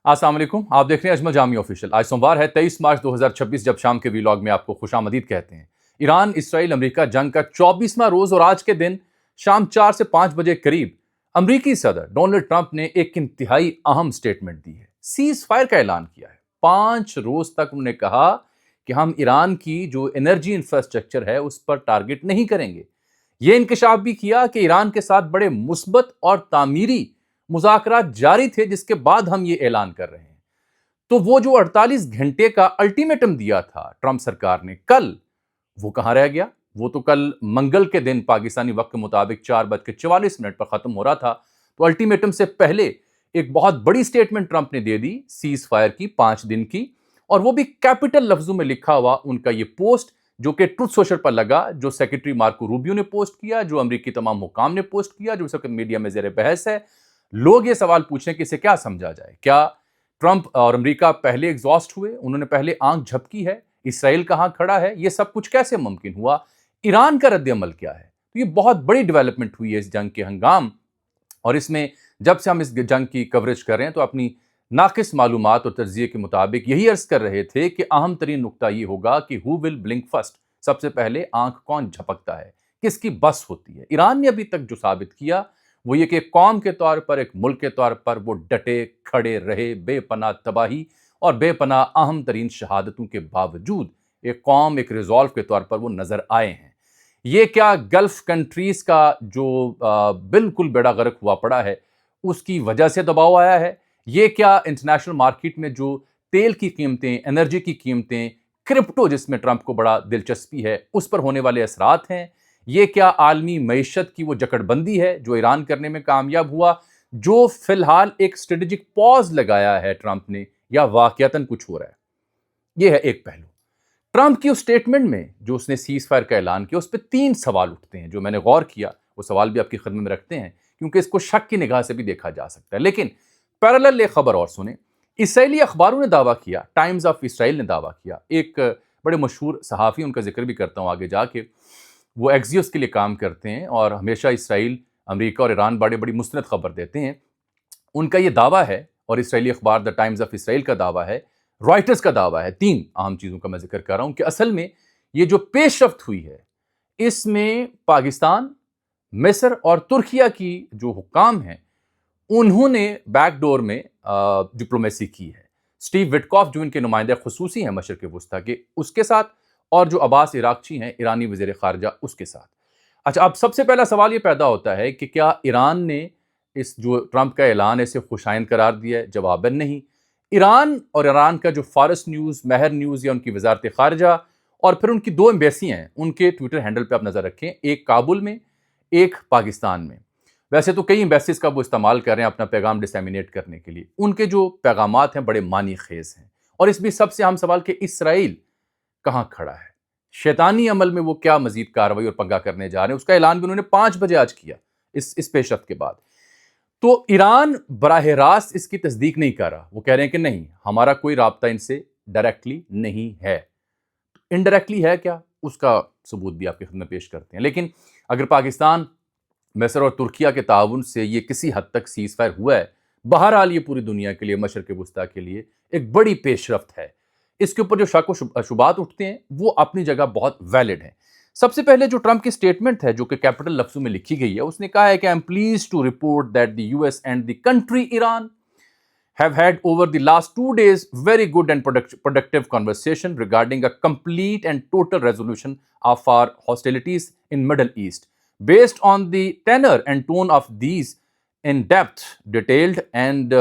السلام علیکم، آپ دیکھ رہے ہیں اجمل جامی آفیشیل۔ آج سوموار ہے 23 مارچ 2026، جب شام کے ویلاگ میں آپ کو خوش آمدید کہتے ہیں۔ ایران اسرائیل امریکہ جنگ کا 24واں روز اور آج کے دن شام 4 سے 5 بجے قریب امریکی صدر ڈونلڈ ٹرمپ نے ایک انتہائی اہم سٹیٹمنٹ دی ہے۔ سیز فائر کا اعلان کیا ہے۔ 5 روز تک انہوں نے کہا کہ ہم ایران کی جو انرجی انفراسٹرکچر ہے اس پر ٹارگٹ نہیں کریں گے۔ یہ انکشاف بھی کیا کہ ایران کے ساتھ بڑے مثبت اور تعمیری مذاکرات جاری تھے، جس کے بعد ہم یہ اعلان کر رہے ہیں۔ تو وہ جو 48 گھنٹے کا الٹیمیٹم دیا تھا ٹرمپ سرکار نے کل، وہ کہاں رہ گیا؟ وہ تو کل منگل کے دن پاکستانی وقت کے مطابق 4:44 پر ختم ہو رہا تھا۔ تو الٹیمیٹم سے پہلے ایک بہت بڑی سٹیٹمنٹ ٹرمپ نے دے دی سیز فائر کی، 5 دن کی، اور وہ بھی کیپٹل لفظوں میں لکھا ہوا ان کا یہ پوسٹ جو کہ ٹروتھ سوشل پر لگا، جو سیکرٹری مارکو روبیو نے پوسٹ کیا، جو امریکی تمام حکام نے پوسٹ کیا، جو اس وقت میڈیا میں زیر بحث ہے۔ لوگ یہ سوال پوچھیں کہ اسے کیا سمجھا جائے؟ کیا ٹرمپ اور امریکہ پہلے ایگزاسٹ ہوئے؟ انہوں نے پہلے آنکھ جھپکی ہے؟ اسرائیل کہاں کھڑا ہے؟ یہ سب کچھ کیسے ممکن ہوا؟ ایران کا رد عمل کیا ہے؟ تو یہ بہت بڑی ڈیولپمنٹ ہوئی ہے اس جنگ کے ہنگام، اور اس میں جب سے ہم اس جنگ کی کوریج کر رہے ہیں تو اپنی ناقص معلومات اور تجزیے کے مطابق یہی عرض کر رہے تھے کہ اہم ترین نقطہ یہ ہوگا کہ ہو ول بلنک فرسٹ، سب سے پہلے آنکھ کون جھپکتا ہے، کس کی بس ہوتی ہے۔ ایران نے ابھی تک جو ثابت کیا وہ یہ کہ قوم کے طور پر، ایک ملک کے طور پر وہ ڈٹے کھڑے رہے، بے پناہ تباہی اور بے پناہ اہم ترین شہادتوں کے باوجود ایک قوم، ایک ریزولو کے طور پر وہ نظر آئے ہیں۔ یہ کیا گلف کنٹریز کا جو بالکل بیڑا غرق ہوا پڑا ہے اس کی وجہ سے دباؤ آیا ہے؟ یہ کیا انٹرنیشنل مارکیٹ میں جو تیل کی قیمتیں، انرجی کی قیمتیں، کرپٹو جس میں ٹرمپ کو بڑا دلچسپی ہے، اس پر ہونے والے اثرات ہیں؟ یہ کیا عالمی معیشت کی وہ جکڑ بندی ہے جو ایران کرنے میں کامیاب ہوا، جو فی الحال ایک اسٹریٹجک پاز لگایا ہے ٹرمپ نے، یا واقعتاً کچھ ہو رہا ہے؟ یہ ہے ایک پہلو۔ ٹرمپ کی اس سٹیٹمنٹ میں جو اس نے سیز فائر کا اعلان کیا، اس پہ 3 سوال اٹھتے ہیں جو میں نے غور کیا۔ وہ سوال بھی آپ کی خدمت میں رکھتے ہیں کیونکہ اس کو شک کی نگاہ سے بھی دیکھا جا سکتا ہے۔ لیکن پیرالل ایک خبر اور سنیں۔ اسرائیلی اخباروں نے دعویٰ کیا، ٹائمز آف اسرائیل نے دعویٰ کیا، ایک بڑے مشہور صحافی، ان کا ذکر بھی کرتا ہوں آگے جا کے، وہ ایکزیوس کے لیے کام کرتے ہیں اور ہمیشہ اسرائیل، امریکہ اور ایران بڑی مستند خبر دیتے ہیں۔ ان کا یہ دعویٰ ہے، اور اسرائیلی اخبار دا ٹائمز آف اسرائیل کا دعویٰ ہے، رائٹرز کا دعویٰ ہے، 3 اہم چیزوں کا میں ذکر کر رہا ہوں، کہ اصل میں یہ جو پیش رفت ہوئی ہے اس میں پاکستان، مصر اور ترکیہ کی جو حکام ہیں انہوں نے بیک ڈور میں ڈپلومیسی کی ہے۔ سٹیو وٹکاف جو ان کے نمائندہ خصوصی ہیں مشرق وسطیٰ کے، اس کے ساتھ، اور جو عباس عراقچی ہیں ایرانی وزیر خارجہ، اس کے ساتھ۔ اچھا، اب سب سے پہلا سوال یہ پیدا ہوتا ہے کہ کیا ایران نے اس جو ٹرمپ کا اعلان ہے اسے خوشائند قرار دیا ہے؟ جواباً نہیں۔ ایران اور ایران کا جو فارس نیوز، مہر نیوز یا ان کی وزارت خارجہ، اور پھر ان کی 2 ایمبیسیاں ہیں، ان کے ٹویٹر ہینڈل پہ آپ نظر رکھیں، ایک کابل میں، ایک پاکستان میں۔ ویسے تو کئی ایمبیسیز کا وہ استعمال کر رہے ہیں اپنا پیغام ڈسیمینیٹ کرنے کے لیے، ان کے جو پیغامات ہیں بڑے معنی خیز ہیں۔ اور اس بھی سب سے اہم سوال کہ اسرائیل کہاں کھڑا ہے؟ شیطانی عمل میں وہ کیا مزید کارروائی اور پنگا کرنے جا رہے ہیں؟ اس کا اعلان بھی انہوں نے 5 بجے آج کیا، اس پیش رفت کے بعد۔ تو ایران براہ راست اس کی تصدیق نہیں کر رہا، وہ کہہ رہے ہیں کہ نہیں، ہمارا کوئی رابطہ ان سے ڈائریکٹلی نہیں ہے۔ انڈائریکٹلی ہے کیا؟ اس کا ثبوت بھی آپ کی خدمت میں پیش کرتے ہیں۔ لیکن اگر پاکستان، مصر اور ترکیہ کے تعاون سے یہ کسی حد تک سیز فائر ہوا ہے، بہرحال یہ پوری دنیا کے لیے، مشرق وسطیٰ کے لیے ایک بڑی پیش رفت ہے۔ اس کے اوپر جو شک و شبہات اٹھتے ہیں وہ اپنی جگہ بہت ویلڈ ہیں۔ سب سے پہلے جو ٹرمپ کی سٹیٹمنٹ ہے جو کہ کیپٹل لفظوں میں لکھی گئی ہے، اس نے کہا ہے کہ I am pleased to report that the US and the country Iran have had over the last 2 days very good and productive conversation regarding a complete and total resolution of our hostilities in Middle East. Based on the tenor and tone of these in-depth, detailed and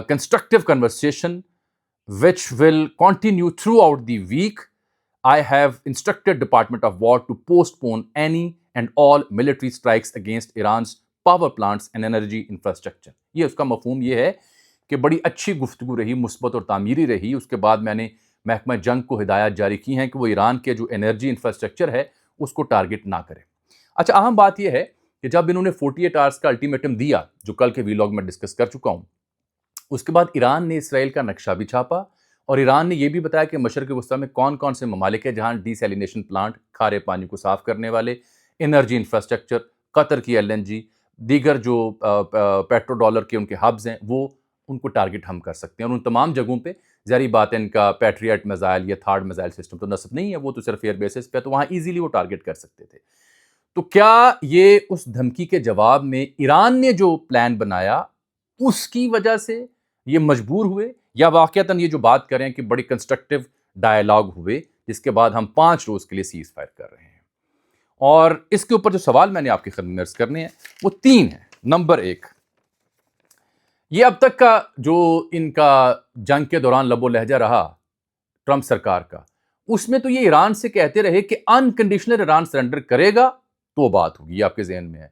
constructive conversation, which will continue throughout the week, I have instructed Department of War to postpone any and all military strikes against Iran's power plants and energy infrastructure. یہ اس کا مفہوم یہ ہے کہ بڑی اچھی گفتگو رہی، مثبت اور تعمیری رہی۔ اس کے بعد میں نے محکمہ جنگ کو ہدایات جاری کی ہیں کہ وہ ایران کے جو انرجی انفراسٹرکچر ہے اس کو ٹارگٹ نہ کرے۔ اچھا، اہم بات یہ ہے کہ جب انہوں نے 48 آورس کا الٹیمیٹم دیا، جو کل کے ویلاگ میں ڈسکس کر چکا ہوں، اس کے بعد ایران نے اسرائیل کا نقشہ بھی چھاپا، اور ایران نے یہ بھی بتایا کہ مشرق وسطیٰ میں کون کون سے ممالک ہیں جہاں ڈی سیلینیشن پلانٹ، کھارے پانی کو صاف کرنے والے، انرجی انفراسٹرکچر، قطر کی LNG، دیگر جو پیٹرو ڈالر کے ان کے ہبز ہیں وہ ان کو ٹارگٹ ہم کر سکتے ہیں، اور ان تمام جگہوں پہ ظاہری بات ہے ان کا پیٹریٹ میزائل یا تھارڈ میزائل سسٹم تو نصب نہیں ہے، وہ تو صرف ایئر بیسز پہ، تو وہاں ایزیلی وہ ٹارگٹ کر سکتے تھے۔ تو کیا یہ اس دھمکی کے جواب میں ایران نے جو پلان بنایا اس کی وجہ سے یہ مجبور ہوئے، یا واقعتاً یہ جو بات کریں کہ بڑی کنسٹرکٹیو ڈائلاگ ہوئے جس کے بعد ہم 5 روز کے لیے سیز فائر کر رہے ہیں؟ اور اس کے اوپر جو سوال میں نے آپ کی خدمت میں عرض کرنے ہیں وہ 3 ہیں۔ نمبر 1، یہ اب تک کا جو ان کا جنگ کے دوران لب و لہجہ رہا ٹرمپ سرکار کا، اس میں تو یہ ایران سے کہتے رہے کہ انکنڈیشنل ایران سرنڈر کرے گا تو بات ہوگی، یہ آپ کے ذہن میں ہے۔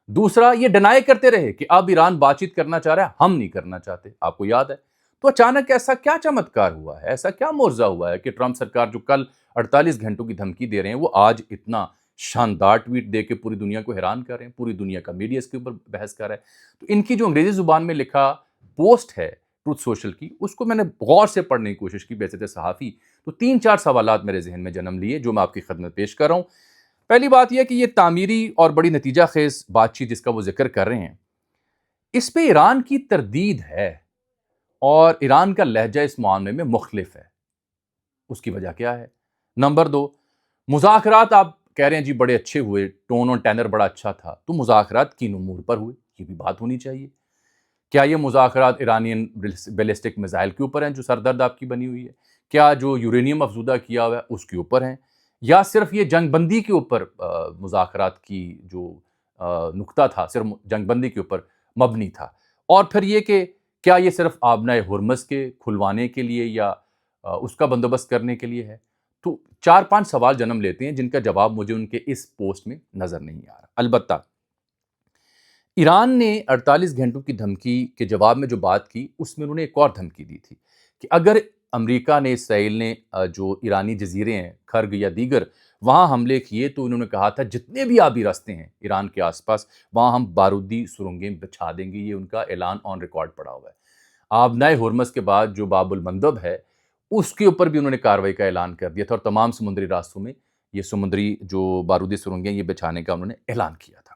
دوسرا، یہ ڈینائی کرتے رہے کہ اب ایران بات چیت کرنا چاہ رہا ہے، ہم نہیں کرنا چاہتے، آپ کو یاد ہے۔ تو اچانک ایسا کیا چمتکار ہوا ہے، ایسا کیا معجزہ ہوا ہے کہ ٹرمپ سرکار جو کل 48 گھنٹوں کی دھمکی دے رہے ہیں وہ آج اتنا شاندار ٹویٹ دے کے پوری دنیا کو حیران کر رہے ہیں، پوری دنیا کا میڈیا اس کے اوپر بحث کر رہا ہے۔ تو ان کی جو انگریزی زبان میں لکھا پوسٹ ہے ٹروتھ سوشل کی، اس کو میں نے غور سے پڑھنے کی کوشش کی بحیثیت صحافی، تو 3-4 سوالات میرے ذہن میں جنم لیے جو میں آپ کی خدمت پیش کر رہا ہوں۔ پہلی بات یہ کہ یہ تعمیری اور بڑی نتیجہ خیز بات چیت جس کا وہ ذکر کر رہے ہیں، اس پہ ایران کی تردید ہے اور ایران کا لہجہ اس معاملے میں مختلف ہے۔ اس کی وجہ کیا ہے؟ نمبر 2، مذاکرات آپ کہہ رہے ہیں جی بڑے اچھے ہوئے، ٹون اور ٹینر بڑا اچھا تھا، تو مذاکرات کن امور پر ہوئے؟ یہ بھی بات ہونی چاہیے۔ کیا یہ مذاکرات ایرانین بیلسٹک میزائل کے اوپر ہیں جو سردرد آپ کی بنی ہوئی ہے؟ کیا جو یورینیم افزودہ کیا ہوا ہے اس کے اوپر ہیں؟ یا صرف یہ جنگ بندی کے اوپر مذاکرات کی جو نقطہ تھا صرف جنگ بندی کے اوپر مبنی تھا؟ اور پھر یہ کہ کیا یہ صرف آبنائے ہرمز کے کھلوانے کے لیے یا اس کا بندوبست کرنے کے لیے ہے؟ تو 4-5 سوال جنم لیتے ہیں جن کا جواب مجھے ان کے اس پوسٹ میں نظر نہیں آ رہا۔ البتہ ایران نے 48 گھنٹوں کی دھمکی کے جواب میں جو بات کی اس میں انہوں نے ایک اور دھمکی دی تھی کہ اگر امریکہ نے، اسرائیل نے جو ایرانی جزیرے ہیں خرگ یا دیگر وہاں حملے کیے تو انہوں نے کہا تھا جتنے بھی آبی راستے ہیں ایران کے آس پاس وہاں ہم بارودی سرنگیں بچھا دیں گے۔ یہ ان کا اعلان آن ریکارڈ پڑا ہوا ہے۔ آبنائے ہرمز کے بعد جو باب المندب ہے اس کے اوپر بھی انہوں نے کارروائی کا اعلان کر دیا تھا اور تمام سمندری راستوں میں یہ سمندری جو بارودی سرنگیں یہ بچھانے کا انہوں نے اعلان کیا تھا۔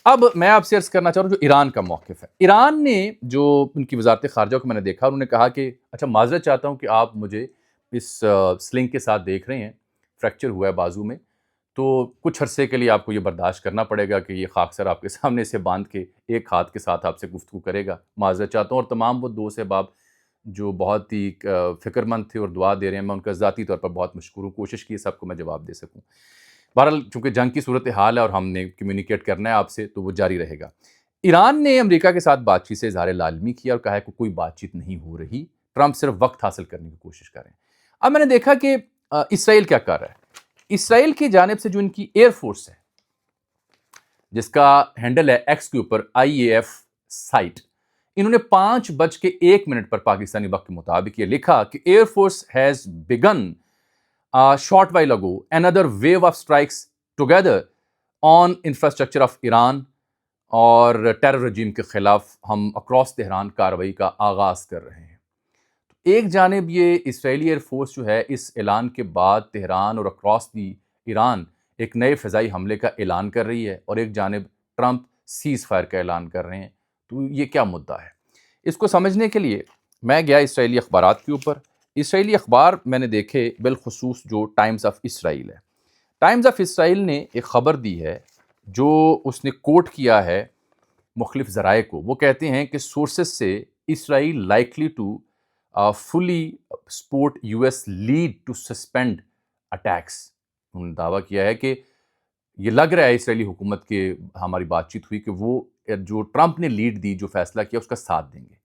اب میں آپ سے عرض کرنا چاہ رہا ہوں جو ایران کا موقف ہے۔ ایران نے جو ان کی وزارت خارجہ کو میں نے دیکھا، انہوں نے کہا کہ اچھا معذرت چاہتا ہوں کہ آپ مجھے اس سلنگ کے ساتھ دیکھ رہے ہیں، فریکچر ہوا ہے بازو میں، تو کچھ عرصے کے لیے آپ کو یہ برداشت کرنا پڑے گا کہ یہ خاکسر آپ کے سامنے سے باندھ کے ایک ہاتھ کے ساتھ آپ سے گفتگو کرے گا، معذرت چاہتا ہوں۔ اور تمام وہ دوست احباب جو بہت ہی فکر مند تھے اور دعا دے رہے ہیں، میں ان کا ذاتی طور پر بہت مشکور ہوں، کوشش کی سب کو میں جواب دے سکوں۔ بہرحال چونکہ جنگ کی صورتحال ہے اور ہم نے کمیونیکیٹ کرنا ہے آپ سے تو وہ جاری رہے گا۔ ایران نے امریکہ کے ساتھ بات چیت سے اظہار لالمی کیا اور کہا ہے کہ کوئی بات چیت نہیں ہو رہی، ٹرمپ صرف وقت حاصل کرنے کی کوشش کر رہے ہیں۔ اب میں نے دیکھا کہ اسرائیل کیا کر رہا ہے۔ اسرائیل کی جانب سے جو ان کی ایئر فورس ہے جس کا ہینڈل ہے ایکس کے اوپر IAF سائٹ، انہوں نے 5:01 پر پاکستانی وقت کے مطابق یہ لکھا کہ air force has begun short while ago another wave of strikes together on infrastructure of Iran اور ٹیرر رجیم کے خلاف ہم اکراس تہران کارروائی کا آغاز کر رہے ہیں۔ ایک جانب یہ اسرائیلی ایئر فورس جو ہے اس اعلان کے بعد تہران اور اکراس دی ایران ایک نئے فضائی حملے کا اعلان کر رہی ہے، اور ایک جانب ٹرمپ سیز فائر کا اعلان کر رہے ہیں۔ تو یہ کیا مدعا ہے؟ اس کو سمجھنے کے لیے میں گیا اسرائیلی اخبارات کے اوپر۔ اسرائیلی اخبار میں نے دیکھے، بالخصوص جو ٹائمز آف اسرائیل ہے۔ ٹائمز آف اسرائیل نے ایک خبر دی ہے جو اس نے کوٹ کیا ہے مختلف ذرائع کو۔ وہ کہتے ہیں کہ سورسز سے Israel likely to fully support US lead to suspend attacks. انہوں نے دعویٰ کیا ہے کہ یہ لگ رہا ہے اسرائیلی حکومت کے ہماری بات چیت ہوئی کہ وہ جو ٹرمپ نے لیڈ دی، جو فیصلہ کیا، اس کا ساتھ دیں گے۔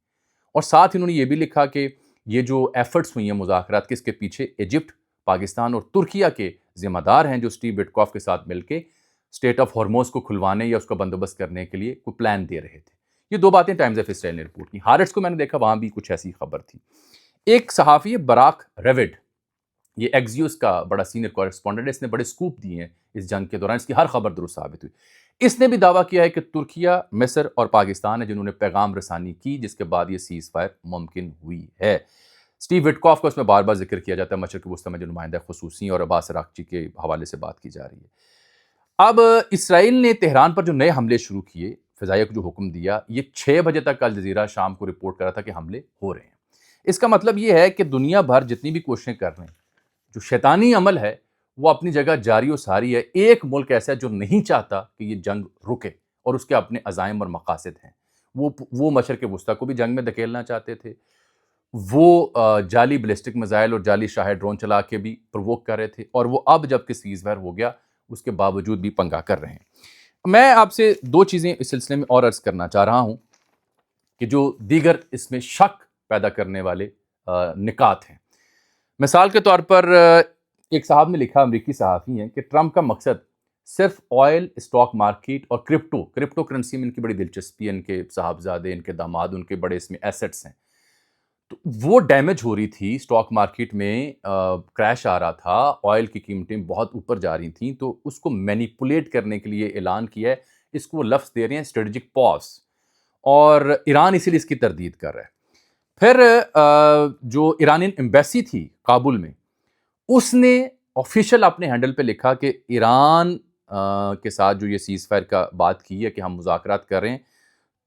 اور ساتھ انہوں نے یہ بھی لکھا کہ یہ جو ایفرٹس ہوئی ہیں مذاکرات کے، اس کے پیچھے ایجپٹ، پاکستان اور ترکیہ کے ذمہ دار ہیں جو اسٹیو وٹکاف کے ساتھ مل کے اسٹیٹ آف ہارموز کو کھلوانے یا اس کا بندوبست کرنے کے لیے کوئی پلان دے رہے تھے۔ یہ 2 باتیں ٹائمز آف اسرائیل نے رپورٹ کی۔ ہارٹس کو میں نے دیکھا، وہاں بھی کچھ ایسی خبر تھی۔ ایک صحافی ہے براک ریوڈ، یہ ایکزیوس کا بڑا سینئر کورسپونڈنٹ ہے، اس نے بڑے سکوپ دیے ہیں اس جنگ کے دوران، اس کی ہر خبر درست ثابت ہوئی۔ اس نے بھی دعویٰ کیا ہے کہ ترکیہ، مصر اور پاکستان ہے جنہوں نے پیغام رسانی کی جس کے بعد یہ سیز فائر ممکن ہوئی ہے۔ اسٹیو وٹکاف کا اس میں بار بار ذکر کیا جاتا ہے، مشرق وسطیٰ میں جو نمائندہ خصوصی اور عباس عراقچی کے حوالے سے بات کی جا رہی ہے۔ اب اسرائیل نے تہران پر جو نئے حملے شروع کیے فضائیہ کو جو حکم دیا، یہ 6 بجے تک الجزیرہ شام کو رپورٹ کر رہا تھا کہ حملے ہو رہے ہیں۔ اس کا مطلب یہ ہے کہ دنیا بھر جتنی بھی کوششیں کر رہے ہیں، جو شیطانی عمل ہے وہ اپنی جگہ جاری و ساری ہے۔ ایک ملک ایسا ہے جو نہیں چاہتا کہ یہ جنگ رکے، اور اس کے اپنے عزائم اور مقاصد ہیں۔ وہ مشرق وسطیٰ کو بھی جنگ میں دھکیلنا چاہتے تھے، وہ جعلی بیلسٹک میزائل اور جعلی شاہد ڈرون چلا کے بھی پرووک کر رہے تھے، اور وہ اب جب کہ سیز فائر ہو گیا اس کے باوجود بھی پنگا کر رہے ہیں۔ میں آپ سے 2 چیزیں اس سلسلے میں اور عرض کرنا چاہ رہا ہوں کہ جو دیگر اس میں شک پیدا کرنے والے نکات ہیں۔ مثال کے طور پر ایک صاحب نے لکھا، امریکی صحافی ہیں، کہ ٹرمپ کا مقصد صرف آئل، اسٹاک مارکیٹ اور کرپٹو کرنسی میں ان کی بڑی دلچسپی ہے، ان کے صاحبزادے، ان کے داماد، ان کے بڑے اس میں ایسٹس ہیں، تو وہ ڈیمیج ہو رہی تھی، اسٹاک مارکیٹ میں کریش آ رہا تھا، آئل کی قیمتیں بہت اوپر جا رہی تھیں، تو اس کو مینیپولیٹ کرنے کے لیے اعلان کیا ہے، اس کو وہ لفظ دے رہے ہیں اسٹریٹجک پاس، اور ایران اسی لیے اس کی تردید کر رہا ہے۔ پھر جو ایرانین ایمبیسی تھی کابل میں، اس نے آفیشیل اپنے ہینڈل پہ لکھا کہ ایران کے ساتھ جو یہ سیز فائر کا بات کی ہے کہ ہم مذاکرات کر رہے ہیں،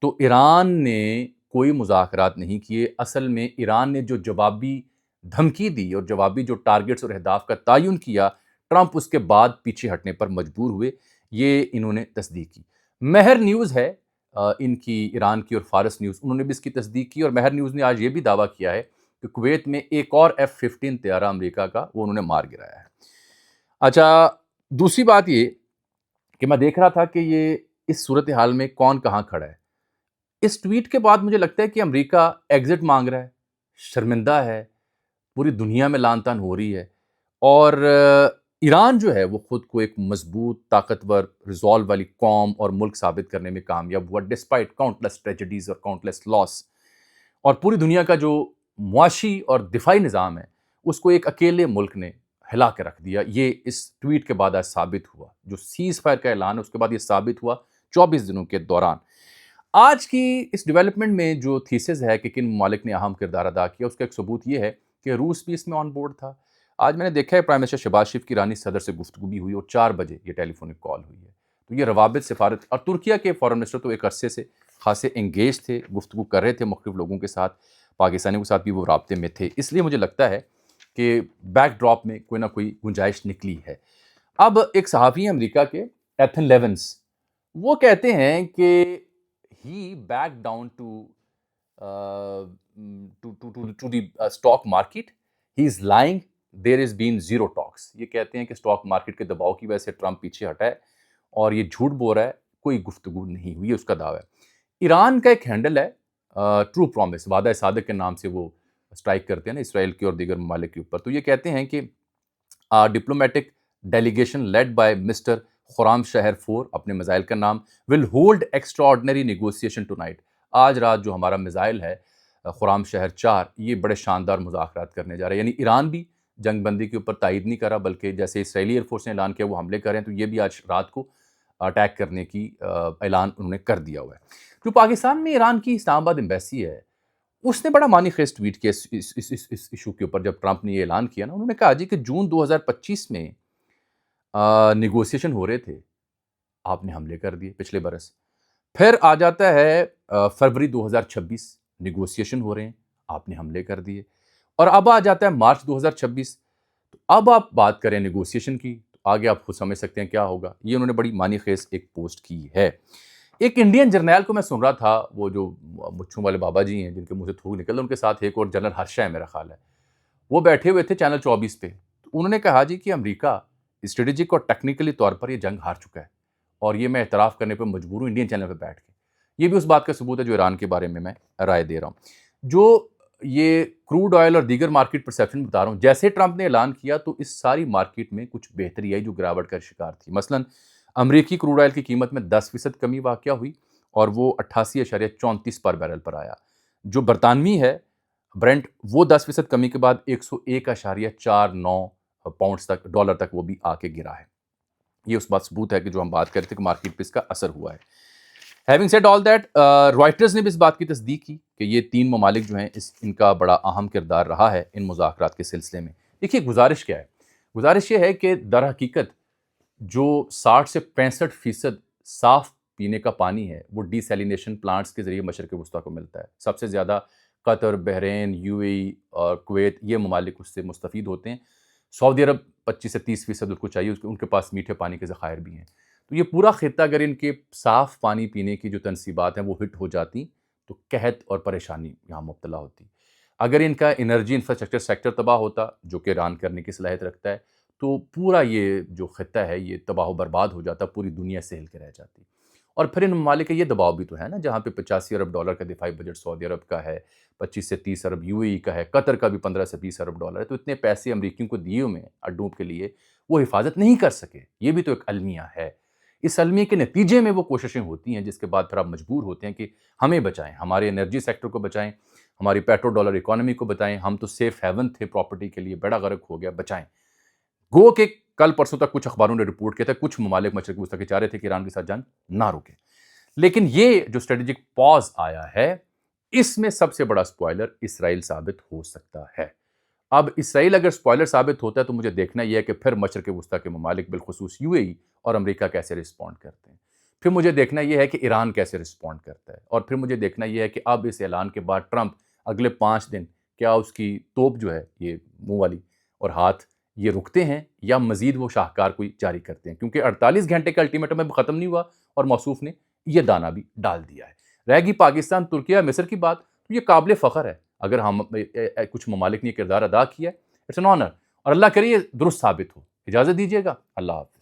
تو ایران نے کوئی مذاکرات نہیں کیے۔ اصل میں ایران نے جو جوابی دھمکی دی اور جوابی جو ٹارگٹس اور اہداف کا تعین کیا، ٹرمپ اس کے بعد پیچھے ہٹنے پر مجبور ہوئے، یہ انہوں نے تصدیق کی۔ مہر نیوز ہے ان کی، ایران کی، اور فارس نیوز، انہوں نے بھی اس کی تصدیق کی، اور مہر نیوز نے آج یہ بھی دعویٰ کیا ہے کہ کویت میں ایک اور F-15 طیارہ امریکہ کا وہ انہوں نے مار گرایا ہے۔ اچھا، دوسری بات یہ کہ میں دیکھ رہا تھا کہ یہ اس صورتحال میں کون کہاں کھڑا ہے۔ اس ٹویٹ کے بعد مجھے لگتا ہے کہ امریکہ ایگزٹ مانگ رہا ہے، شرمندہ ہے، پوری دنیا میں لعن طعن ہو رہی ہے، اور ایران جو ہے وہ خود کو ایک مضبوط، طاقتور، ریزالو والی قوم اور ملک ثابت کرنے میں کامیاب ہوا، ڈسپائٹ کاؤنٹلیس ٹریجڈیز اور کاؤنٹلیس لاس، اور پوری دنیا کا جو معاشی اور دفاعی نظام ہے اس کو ایک اکیلے ملک نے ہلا کے رکھ دیا۔ یہ اس ٹویٹ کے بعد آج ثابت ہوا، جو سیز فائر کا اعلان ہے اس کے بعد یہ ثابت ہوا 24 دنوں کے دوران۔ آج کی اس ڈیولپمنٹ میں جو تھیسز ہے کہ کن ممالک نے اہم کردار ادا کیا، اس کا ایک ثبوت یہ ہے کہ روس بھی اس میں آن بورڈ تھا۔ آج میں نے دیکھا ہے پرائم منسٹر شہباز شریف کی ایرانی صدر سے گفتگو بھی ہوئی، اور 4 بجے یہ ٹیلی فونک کال ہوئی ہے۔ تو یہ روابط، سفارت، اور ترکیہ کے فارن منسٹر تو ایک عرصے سے خاصے انگیج تھے، گفتگو کر رہے تھے مختلف لوگوں کے ساتھ، پاکستانیوں کے ساتھ بھی وہ رابطے میں تھے، اس لیے مجھے لگتا ہے کہ بیک ڈراپ میں کوئی نہ کوئی گنجائش نکلی ہے۔ اب ایک صحافی ہیں امریکہ کے، ایتھن لیونس، وہ کہتے ہیں کہ he backed down to the stock market. He is lying. There has been zero talks. یہ کہتے ہیں کہ اسٹاک مارکیٹ کے دباؤ کی وجہ سے ٹرمپ پیچھے ہٹا ہے، اور یہ جھوٹ بول رہا ہے، کوئی گفتگو نہیں ہوئی، اس کا دعویٰ ہے۔ ایران کا ایک ہینڈل ہے ٹرو پرومس، وعدہ صادق کے نام سے وہ اسٹرائک کرتے ہیں نا اسرائیل کے اور دیگر ممالک کے اوپر۔ تو یہ کہتے ہیں کہ diplomatic delegation led by mister خرام شہر 4، اپنے میزائل کا نام، will hold extraordinary negotiation tonight. آج رات جو ہمارا میزائل ہے خرام شہر 4، یہ بڑے شاندار مذاکرات کرنے جا رہے ہیں۔ یعنی ایران بھی جنگ بندی کے اوپر تائید نہیں کرا، بلکہ جیسے اسرائیلی ایئر فورس نے اعلان کیا وہ حملے کریں، تو یہ بھی آج رات کو اٹیک کرنے کی اعلان انہوں نے کر دیا ہوا ہے۔ جو پاکستان میں ایران کی اسلام آباد ایمبیسی ہے، اس نے بڑا معنی خیز ٹویٹ کیا اس ایشو کے اوپر۔ جب ٹرمپ نے یہ اعلان کیا نا، انہوں نے کہا جی کہ جون 2025 میں نیگوسیشن ہو رہے تھے، آپ نے حملے کر دیے پچھلے برس۔ پھر آ جاتا ہے فروری 2026، نیگوسیشن ہو رہے ہیں، آپ نے حملے کر دیے، اور اب آ جاتا ہے مارچ 2026، تو اب آپ بات کریں نیگوسیشن کی، تو آگے آپ خود سمجھ سکتے ہیں کیا ہوگا۔ یہ انہوں نے بڑی معنی خیز ایک پوسٹ کی ہے۔ ایک انڈین جرنیل کو میں سن رہا تھا، وہ جو مچھوں والے بابا جی ہیں جن کے منہ سے تھوک نکل رہا، ان کے ساتھ ایک اور جنرل ہرشا ہے میرا خیال ہے، وہ بیٹھے ہوئے تھے چینل 24 پہ، تو انہوں نے کہا جی کہ امریکہ اسٹریٹجک اور ٹیکنیکلی طور پر یہ جنگ ہار چکا ہے، اور یہ میں اعتراف کرنے پہ مجبور ہوں انڈین چینل پہ بیٹھ کے۔ یہ بھی اس بات کا ثبوت ہے جو ایران کے بارے میں رائے دے رہا ہوں۔ جو یہ کروڈ آئل اور دیگر مارکیٹ پرسیپشن بتا رہا ہوں، جیسے ٹرمپ نے اعلان کیا تو اس ساری مارکیٹ میں کچھ بہتری آئی جو گراوٹ کا شکار تھی۔ مثلاً امریکی کروڈ آئل کی قیمت میں 10% کمی واقع ہوئی، اور وہ 88.34 پر بیرل پر آیا۔ جو برطانوی ہے برنٹ، وہ 10% کمی کے بعد 101.49 پاؤنڈز تک، ڈالر تک وہ بھی آ کے گرا ہے۔ یہ اس بات ثبوت ہے کہ جو ہم بات کر رہے تھے کہ مارکیٹ پہ اس کا اثر ہوا ہے۔ Having said all that, writers نے بھی اس بات کی تصدیق کی کہ یہ 3 ممالک جو ہیں ان کا بڑا اہم کردار رہا ہے ان مذاکرات کے سلسلے میں۔ دیکھیے گزارش کیا ہے، گزارش یہ ہے کہ در حقیقت جو 60 سے 65% صاف پینے کا پانی ہے وہ ڈی سیلینیشن پلانٹس کے ذریعے مشرق وسطیٰ کو ملتا ہے. سب سے زیادہ قطر، بحرین، یو اے ای اور کویت یہ ممالک اس سے مستفید ہوتے ہیں. سعودی عرب 25 سے 30% اس کو چاہیے، ان کے پاس میٹھے پانی کے ذخائر بھی ہیں. تو یہ پورا خطہ اگر ان کے صاف پانی پینے کی جو تنصیبات ہیں وہ ہٹ ہو جاتی تو قحط اور پریشانی یہاں مبتلا ہوتی. اگر ان کا انرجی انفراسٹرکچر سیکٹر تباہ ہوتا جو کہ ایران کرنے کی صلاحیت رکھتا ہے تو پورا یہ جو خطہ ہے یہ تباہ و برباد ہو جاتا، پوری دنیا سے ہل کے رہ جاتی. اور پھر ان ممالک کا یہ دباؤ بھی تو ہے نا، جہاں پہ $85 ارب کا دفاعی بجٹ سعودی عرب کا ہے، 25 سے 30 ارب یو اے ای کا ہے، قطر کا بھی 15 سے 20 ارب ڈالر ہے. تو اتنے پیسے امریکیوں کو دیے ہوئے ہیں اڈوں کے لیے، وہ حفاظت نہیں کر سکے. یہ بھی تو ایک المیہ ہے. اس المیہ کے نتیجے میں وہ کوششیں ہوتی ہیں جس کے بعد پھر آپ مجبور ہوتے ہیں کہ ہمیں بچائیں، ہمارے انرجی سیکٹر کو بچائیں، ہماری پیٹرو ڈالر اکانومی کو بچائیں. ہم تو سیف ہیون تھے پراپرٹی کے لیے، بیڑا غرق ہو گیا، بچائیں. گو کہ کل پرسوں تک کچھ اخباروں نے رپورٹ کیا تھا کچھ ممالک مشرق وسطیٰ کے چاہ رہے تھے کہ ایران کے ساتھ جنگ نہ رکے. لیکن یہ جو اسٹریٹجک پاز آیا ہے اس میں سب سے بڑا سپوائلر اسرائیل ثابت ہو سکتا ہے. اب اسرائیل اگر سپوائلر ثابت ہوتا ہے تو مجھے دیکھنا یہ ہے کہ پھر مشرق وسطیٰ کے ممالک بالخصوص یو اے ای اور امریکہ کیسے رسپونڈ کرتے ہیں. پھر مجھے دیکھنا یہ ہے کہ ایران کیسے رسپونڈ کرتا ہے. اور پھر مجھے دیکھنا یہ ہے کہ اب اس اعلان کے بعد ٹرمپ اگلے 5 دن کیا اس کی توپ جو ہے یہ منہ والی اور ہاتھ یہ رکتے ہیں یا مزید وہ شاہکار کوئی جاری کرتے ہیں. کیونکہ 48 گھنٹے کا الٹیمیٹم اب ختم نہیں ہوا اور موصوف نے یہ دانہ بھی ڈال دیا ہے. رہ گی پاکستان، ترکیہ، مصر کی بات تو یہ قابل فخر ہے. اگر ہم کچھ ممالک نے یہ کردار ادا کیا ہے، اٹس این آنر، اور اللہ کرے یہ درست ثابت ہو. اجازت دیجیے گا. اللہ حافظ.